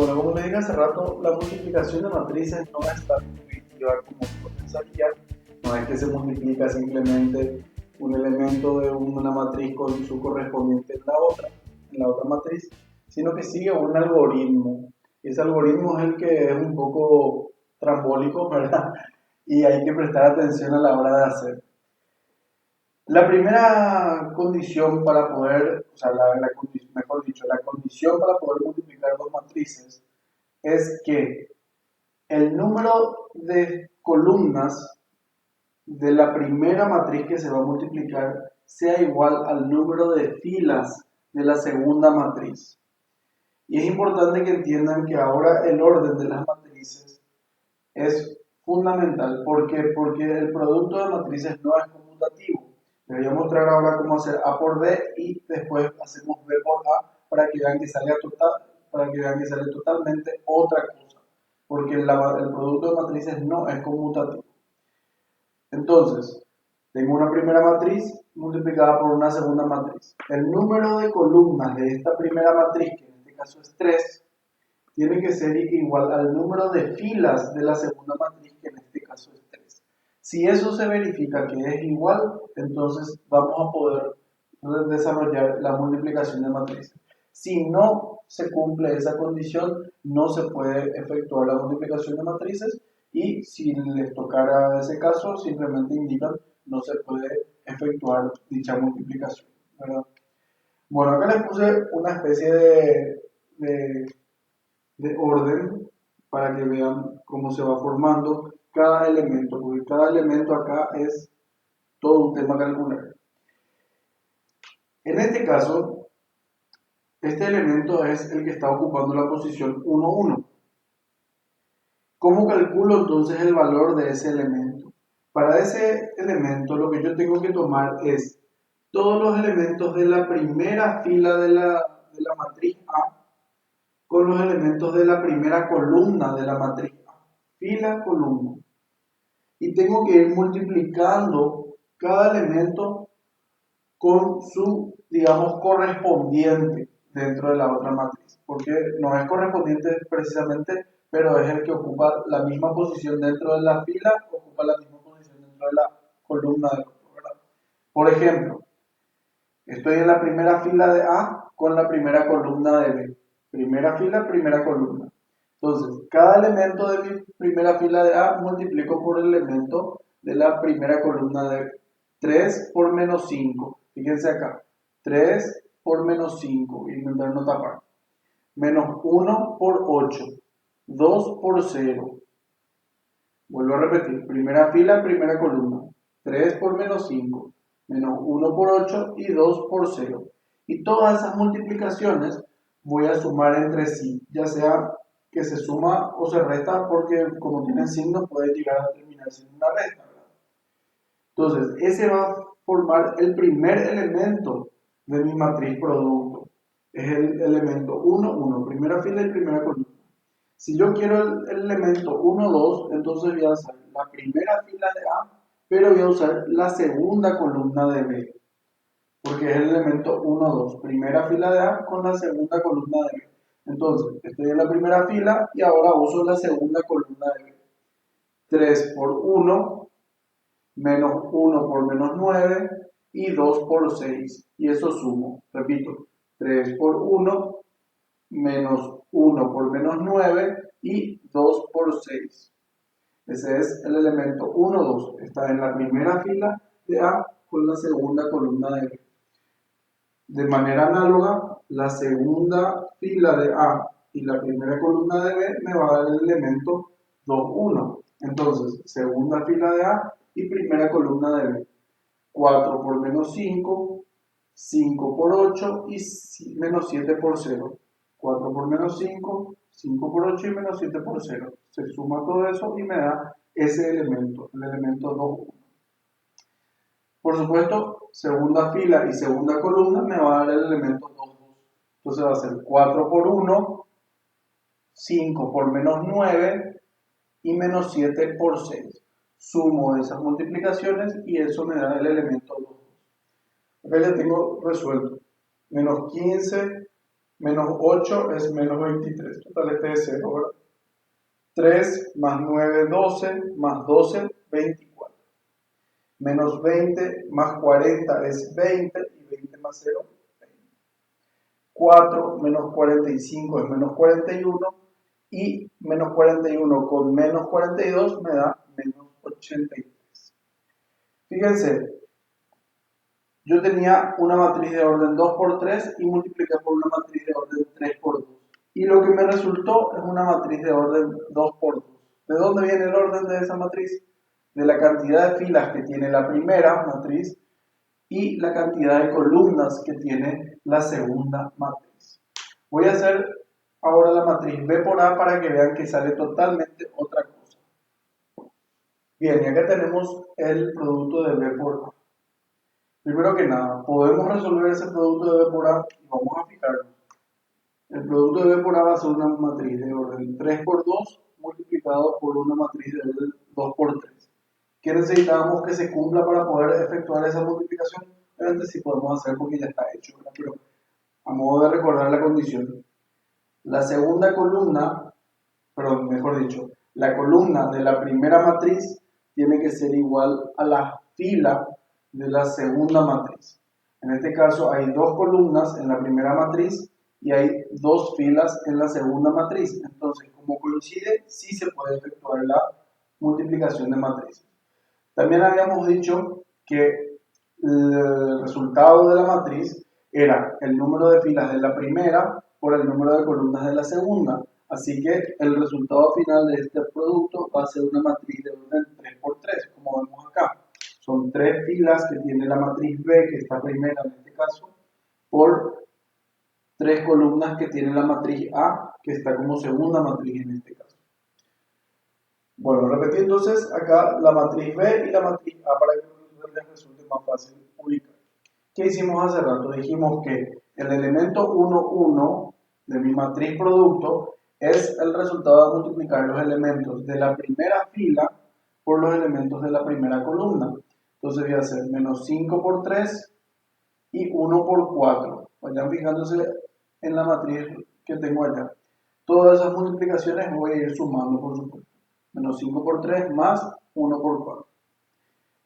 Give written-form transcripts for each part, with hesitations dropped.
Bueno, como les dije hace rato, la multiplicación de matrices no es tan intuitiva como uno pensaría. No es que se multiplica simplemente un elemento de una matriz con su correspondiente en la otra matriz, sino que sigue un algoritmo. Ese algoritmo es el que es un poco trambólico, ¿verdad? Y hay que prestar atención a la hora de hacer. La primera condición para poder, o sea, mejor dicho, la condición para poder multiplicar dos matrices es que el número de columnas de la primera matriz que se va a multiplicar sea igual al número de filas de la segunda matriz. Y es importante que entiendan que ahora el orden de las matrices es fundamental. ¿Por qué? Porque el producto de matrices no es conmutativo. Les voy a mostrar ahora cómo hacer A por B y después hacemos B por A para que vean que sale totalmente otra cosa. Porque el producto de matrices no es conmutativo. Entonces, tengo una primera matriz multiplicada por una segunda matriz. El número de columnas de esta primera matriz, que en este caso es 3, tiene que ser igual al número de filas de la segunda matriz, que en este caso es 3. Si eso se verifica que es igual, entonces vamos a poder desarrollar la multiplicación de matrices. Si no se cumple esa condición, no se puede efectuar la multiplicación de matrices y si les tocara ese caso, simplemente indican no se puede efectuar dicha multiplicación, ¿verdad? Bueno, acá les puse una especie de orden para que vean cómo se va formando cada elemento, porque cada elemento acá es todo un tema calcular. En este caso, este elemento es el que está ocupando la posición 1, 1. ¿Cómo calculo entonces el valor de ese elemento? Para ese elemento lo que yo tengo que tomar es todos los elementos de la primera fila de la matriz A con los elementos de la primera columna de la matriz A. Fila, columna. Y tengo que ir multiplicando cada elemento con su, digamos, correspondiente dentro de la otra matriz. Porque no es correspondiente precisamente, pero es el que ocupa la misma posición dentro de la fila, ocupa la misma posición dentro de la columna del otro, ¿verdad? Por ejemplo, estoy en la primera fila de A con la primera columna de B. Primera fila, primera columna. Entonces, cada elemento de mi primera fila de A multiplico por el elemento de la primera columna de B. 3 por menos 5. Fíjense acá. 3 por menos 5. Voy a intentar no tapar. Menos 1 por 8. 2 por 0. Vuelvo a repetir. Primera fila, primera columna. 3 por menos 5. Menos 1 por 8 y 2 por 0. Y todas esas multiplicaciones voy a sumar entre sí, ya sea que se suma o se resta, porque como tienen signos puede llegar a terminar siendo una resta, ¿verdad? Entonces, ese va a formar el primer elemento de mi matriz producto. Es el elemento 1, 1, primera fila y primera columna. Si yo quiero el elemento 1, 2, entonces voy a usar la primera fila de A, pero voy a usar la segunda columna de B, porque es el elemento 1, 2, primera fila de A con la segunda columna de B. Entonces, estoy en la primera fila y ahora uso la segunda columna de B. 3 por 1, menos 1 por menos 9 y 2 por 6. Y eso sumo, repito, 3 por 1, menos 1 por menos 9 y 2 por 6. Ese es el elemento 1, 2. Está en la primera fila de A con la segunda columna de B. De manera análoga, la segunda fila de A y la primera columna de B me va a dar el elemento 2, 1. Entonces, segunda fila de A y primera columna de B. 4 por menos 5, 5 por 8 y menos 7 por 0. 4 por menos 5, 5 por 8 y menos 7 por 0. Se suma todo eso y me da ese elemento, el elemento 2, 1. Por supuesto, segunda fila y segunda columna me va a dar el elemento 2, 2. Entonces va a ser 4 por 1, 5 por menos 9 y menos 7 por 6. Sumo esas multiplicaciones y eso me da el elemento 2, 2. Acá ya tengo resuelto. Menos 15 Menos 8 es menos 23. Total, este es 0, ¿verdad? 3 más 9, 12, más 12, 24. Menos 20 más 40 es 20 y 20 más 0, 20. 4 menos 45 es menos 41 y menos 41 con menos 42 me da menos 83. Fíjense, yo tenía una matriz de orden 2 por 3 y multipliqué por una matriz de orden 3 por 2. Y lo que me resultó es una matriz de orden 2 por 2. ¿De dónde viene el orden de esa matriz? De la cantidad de filas que tiene la primera matriz y la cantidad de columnas que tiene la segunda matriz. Voy a hacer ahora la matriz B por A para que vean que sale totalmente otra cosa. Bien, y acá tenemos el producto de B por A. Primero que nada, podemos resolver ese producto de B por A y vamos a fijarnos. El producto de B por A va a ser una matriz de orden 3 por 2 multiplicado por una matriz de orden 2 por 3. ¿Qué necesitábamos que se cumpla para poder efectuar esa multiplicación? Obviamente sí podemos hacer porque ya está hecho, ¿verdad? Pero a modo de recordar la condición, la segunda columna, perdón, mejor dicho, la columna de la primera matriz tiene que ser igual a la fila de la segunda matriz. En este caso hay dos columnas en la primera matriz y hay dos filas en la segunda matriz. Entonces, como coincide, sí se puede efectuar la multiplicación de matrices. También habíamos dicho que el resultado de la matriz era el número de filas de la primera por el número de columnas de la segunda. Así que el resultado final de este producto va a ser una matriz de orden 3 por 3, como vemos acá. Son tres filas que tiene la matriz B, que está primera en este caso, por tres columnas que tiene la matriz A, que está como segunda matriz en este caso. Bueno, repetí entonces acá la matriz B y la matriz A para que les resulte más fácil ubicar. ¿Qué hicimos hace rato? Dijimos que el elemento 1, 1 de mi matriz producto es el resultado de multiplicar los elementos de la primera fila por los elementos de la primera columna. Entonces voy a hacer menos 5 por 3 y 1 por 4. Vayan fijándose en la matriz que tengo allá. Todas esas multiplicaciones voy a ir sumando, por supuesto. Menos 5 por 3 más 1 por 4.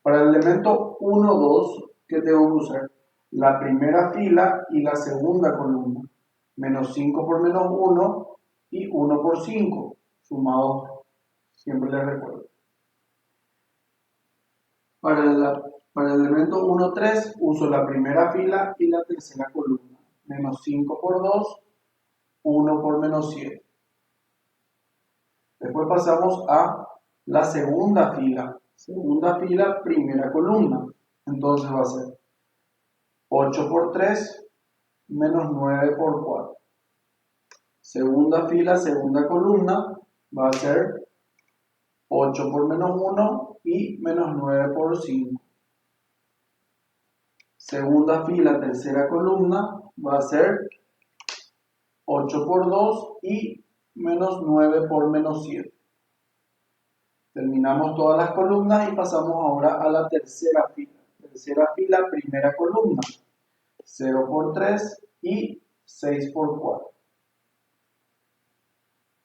Para el elemento 1, 2, ¿qué tengo que usar? La primera fila y la segunda columna. Menos 5 por menos 1 y 1 por 5. Sumados, siempre les recuerdo. Para el elemento 1, 3 uso la primera fila y la tercera columna. Menos 5 por 2, 1 por menos 7. Después pasamos a la segunda fila. Segunda fila, primera columna. Entonces va a ser 8 por 3 menos 9 por 4. Segunda fila, segunda columna va a ser 8 por menos 1 y menos 9 por 5. Segunda fila, tercera columna va a ser 8 por 2 y menos 9 por menos 7. Terminamos todas las columnas y pasamos ahora a la tercera fila. Tercera fila, primera columna. 0 por 3 y 6 por 4.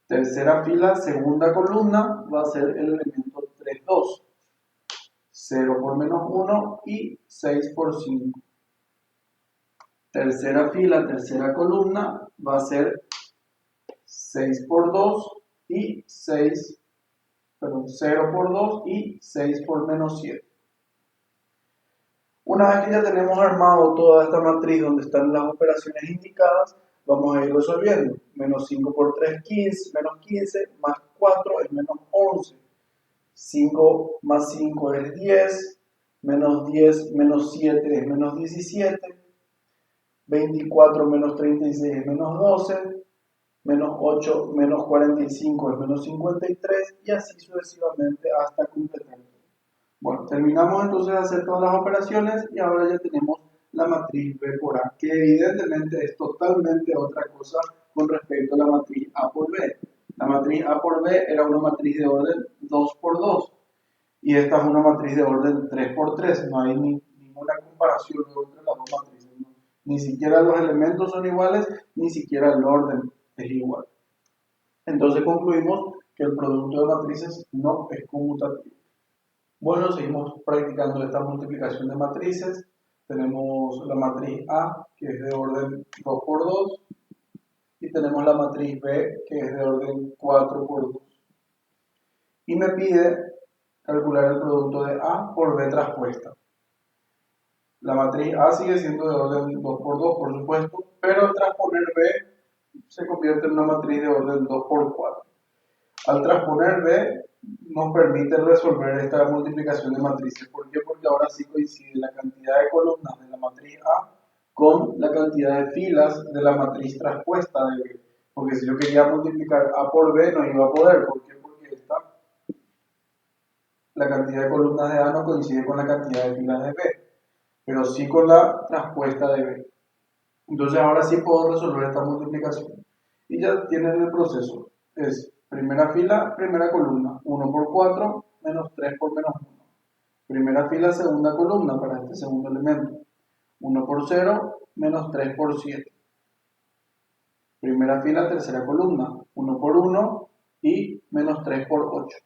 Tercera fila, segunda columna, va a ser el elemento 3, 2. 0 por menos 1 y 6 por 5. Tercera fila, tercera columna, va a ser 6 por 2 y 0 por 2 y 6 por menos 7. Una vez que ya tenemos armado toda esta matriz donde están las operaciones indicadas, vamos a ir resolviendo. Menos 5 por 3, 15, menos 15, más 4 es menos 11. 5 más 5 es 10, menos 10 menos 7 es menos 17, 24 menos 36 es menos 12, menos 8 menos 45 es menos 53 y así sucesivamente hasta completar. Bueno, terminamos entonces de hacer todas las operaciones y ahora ya tenemos la matriz B por A, que evidentemente es totalmente otra cosa con respecto a la matriz A por B. La matriz A por B era una matriz de orden 2 por 2 y esta es una matriz de orden 3 por 3. No hay ninguna comparación entre las dos matrices. Ni siquiera los elementos son iguales, ni siquiera el orden es igual. Entonces concluimos que el producto de matrices no es conmutativo. Bueno, seguimos practicando esta multiplicación de matrices. Tenemos la matriz A, que es de orden 2 por 2, y tenemos la matriz B, que es de orden 4 por 2. Y me pide calcular el producto de A por B transpuesta. La matriz A sigue siendo de orden 2 por 2, por supuesto, pero al transponer B se convierte en una matriz de orden 2 por 4. Al transponer B nos permite resolver esta multiplicación de matrices. ¿Por qué? Porque ahora sí coincide la cantidad de columnas de la matriz A con la cantidad de filas de la matriz transpuesta de B. Porque si yo quería multiplicar A por B no iba a poder. ¿Por qué? Porque la cantidad de columnas de A no coincide con la cantidad de filas de B, pero sí con la transpuesta de B. Entonces ahora sí puedo resolver esta multiplicación. Y ya tienen el proceso. Es primera fila, primera columna, 1 por 4 menos 3 por menos 1. Primera fila, segunda columna para este segundo elemento. 1 por 0 menos 3 por 7. Primera fila, tercera columna, 1 por 1 y menos 3 por 8.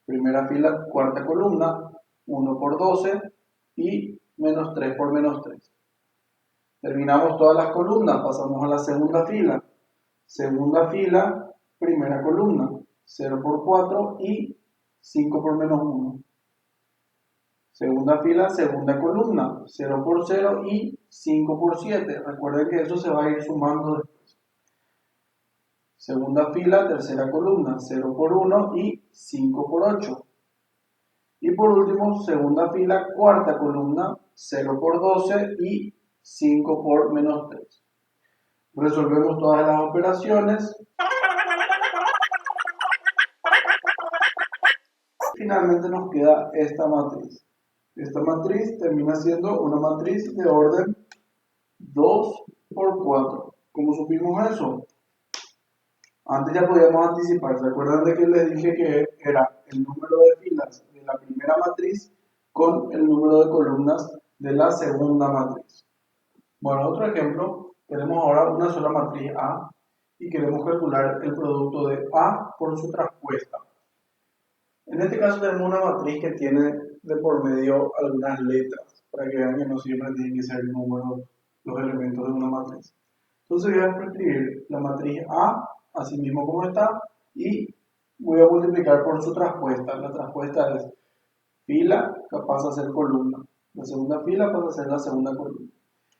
Primera fila, cuarta columna, 1 por 12 y menos 3 por menos 3. Terminamos todas las columnas, pasamos a la segunda fila. Segunda fila, primera columna, 0 por 4 y 5 por menos 1. Segunda fila, segunda columna, 0 por 0 y 5 por 7. Recuerden que eso se va a ir sumando después. Segunda fila, tercera columna, 0 por 1 y 5 por 8. Y por último, segunda fila, cuarta columna, 0 por 12 y 5 por menos 3. Resolvemos todas las operaciones. Finalmente nos queda esta matriz. Esta matriz termina siendo una matriz de orden 2 por 4. ¿Cómo supimos eso? Antes ya podíamos anticipar. ¿Se acuerdan de que les dije que era el número de filas de la primera matriz con el número de columnas de la segunda matriz? Bueno, otro ejemplo. Tenemos ahora una sola matriz A y queremos calcular el producto de A por su transpuesta. En este caso tenemos una matriz que tiene de por medio algunas letras, para que vean que no siempre tienen que ser números los elementos de una matriz. Entonces voy a escribir la matriz A, así mismo como está, y voy a multiplicar por su transpuesta. La transpuesta es fila, que pasa a ser columna. La segunda fila pasa a ser la segunda columna.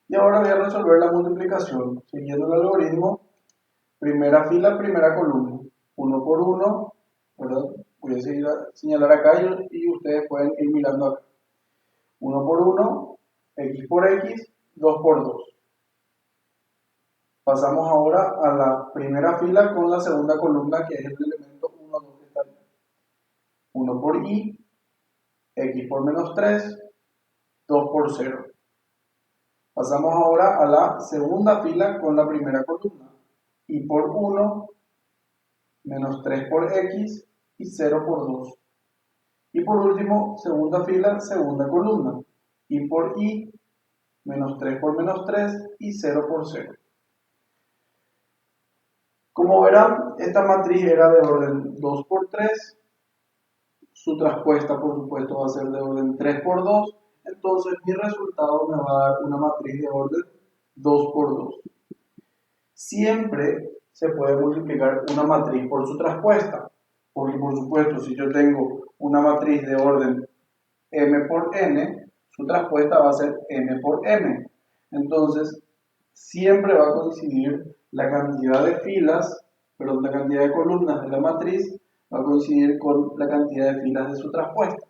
Y ahora voy a resolver la multiplicación, siguiendo el algoritmo, primera fila, primera columna, 1 por 1, ¿verdad? Voy a señalar acá y ustedes pueden ir mirando acá. 1 por 1, x por x, 2 por 2. Pasamos ahora a la primera fila con la segunda columna, que es el elemento 1, 2 que está ahí. 1 por y, x por menos 3, 2 por 0. Pasamos ahora a la segunda fila con la primera columna. Y por 1, menos 3 por x y 0 por 2. Y por último, segunda fila, segunda columna. Y por y, menos 3 por menos 3 y 0 por 0. Como verán, esta matriz era de orden 2 por 3. Su transpuesta, por supuesto, va a ser de orden 3 por 2. Entonces, mi resultado me va a dar una matriz de orden 2 por 2. Siempre se puede multiplicar una matriz por su transpuesta. Porque, por supuesto, si yo tengo una matriz de orden m por n, su transpuesta va a ser m por m. Entonces, siempre va a coincidir la cantidad de filas, perdón, la cantidad de columnas de la matriz va a coincidir con la cantidad de filas de su transpuesta.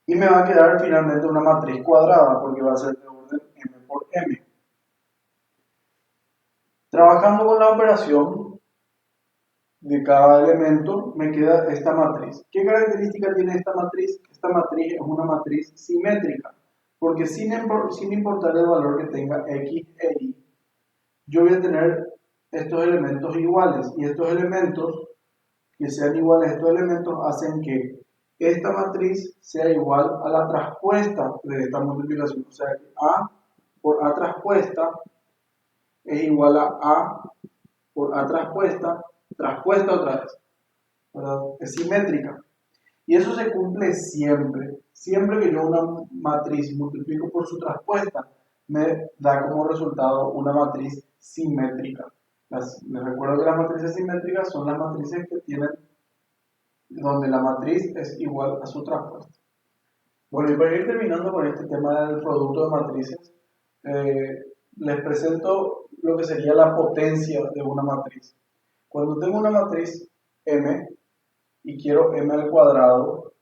Y me va a quedar finalmente una matriz cuadrada, porque va a ser de orden m por m. Trabajando con la operación de cada elemento, me queda esta matriz. ¿Qué característica tiene esta matriz? Esta matriz es una matriz simétrica, porque sin importar el valor que tenga x e y, yo voy a tener estos elementos iguales, y estos elementos que sean iguales, estos elementos hacen que esta matriz sea igual a la traspuesta de esta multiplicación. O sea que A por A traspuesta es igual a A por A traspuesta, traspuesta otra vez, ¿verdad? Es simétrica. Y eso se cumple siempre. Siempre que yo una matriz multiplico por su traspuesta, me da como resultado una matriz simétrica. Les recuerdo que las matrices simétricas son las matrices que tienen donde la matriz es igual a su traspuesta. Bueno, y para ir terminando con este tema del producto de matrices, les presento lo que sería la potencia de una matriz. Cuando tengo una matriz M y quiero m al cuadrado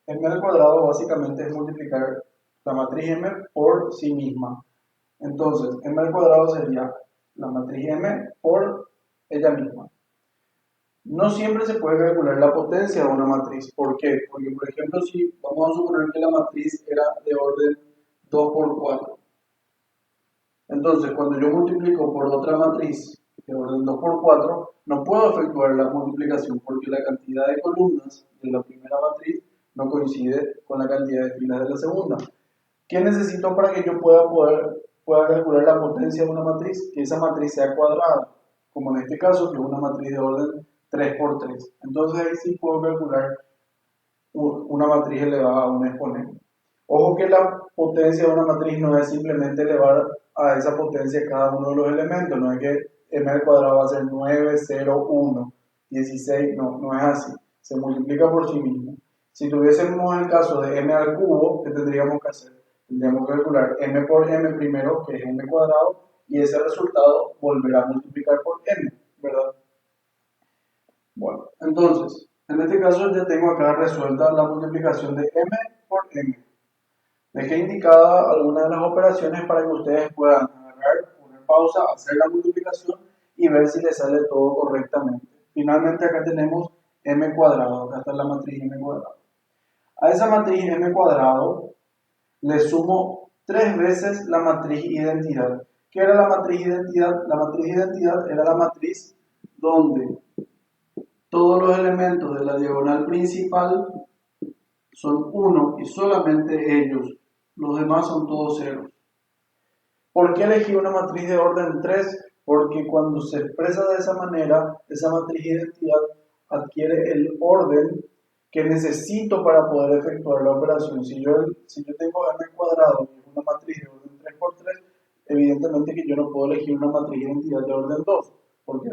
básicamente es multiplicar la matriz M por sí misma. Entonces, m al cuadrado sería la matriz M por ella misma. No siempre se puede calcular la potencia de una matriz. ¿Por qué? Porque, por ejemplo, si vamos a suponer que la matriz era de orden 2 por 4. Entonces, cuando yo multiplico por otra matriz de orden 2 por 4, no puedo efectuar la multiplicación porque la cantidad de columnas de la primera matriz no coincide con la cantidad de filas de la segunda. ¿Qué necesito para que yo pueda calcular la potencia de una matriz? Que esa matriz sea cuadrada, como en este caso, que es una matriz de orden 3 por 3. Entonces ahí sí puedo calcular una matriz elevada a un exponente. Ojo que la potencia de una matriz no es simplemente elevar a esa potencia cada uno de los elementos, no es que m al cuadrado va a ser 9, 0, 1, 16, no es así, se multiplica por sí mismo. Si tuviésemos el caso de m al cubo, ¿qué tendríamos que hacer? Tendríamos que calcular m por m primero, que es m cuadrado, y ese resultado volverá a multiplicar por m, ¿verdad? Bueno, entonces, en este caso ya tengo acá resuelta la multiplicación de m por m. Dejé indicada algunas de las operaciones para que ustedes puedan agarrar, poner pausa, hacer la multiplicación y ver si les sale todo correctamente. Finalmente acá tenemos m cuadrado, acá está la matriz m cuadrado. A esa matriz m cuadrado le sumo 3 veces la matriz identidad. ¿Qué era la matriz identidad? La matriz identidad era la matriz donde todos los elementos de la diagonal principal son 1 y solamente ellos. Los demás son todos ceros. ¿Por qué elegí una matriz de orden 3? Porque cuando se expresa de esa manera, esa matriz identidad adquiere el orden que necesito para poder efectuar la operación. Si yo tengo m cuadrado y es una matriz de orden 3 por 3, evidentemente que yo no puedo elegir una matriz de identidad de orden 2, porque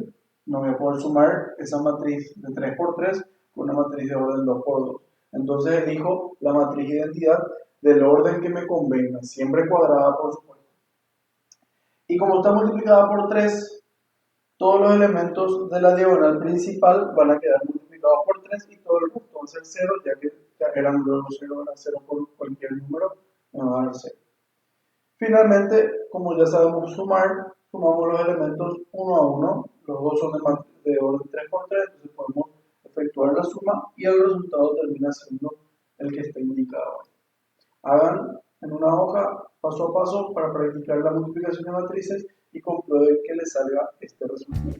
no voy a poder sumar esa matriz de 3 por 3 con una matriz de orden 2 por 2. Entonces elijo la matriz de identidad del orden que me convenga, siempre cuadrada por supuesto. Y como está multiplicada por 3, todos los elementos de la diagonal principal van a quedar multiplicados por 3 y todo el resto va a ser 0, ya que eran luego 0, era 0 por cualquier número, me va a dar 0. Finalmente, como ya sabemos sumar, sumamos los elementos uno a uno, los dos son de orden 3 por 3, entonces podemos efectuar la suma y el resultado termina siendo el que está indicado. Hagan en una hoja paso a paso para practicar la multiplicación de matrices y comprueben que les salga este resultado.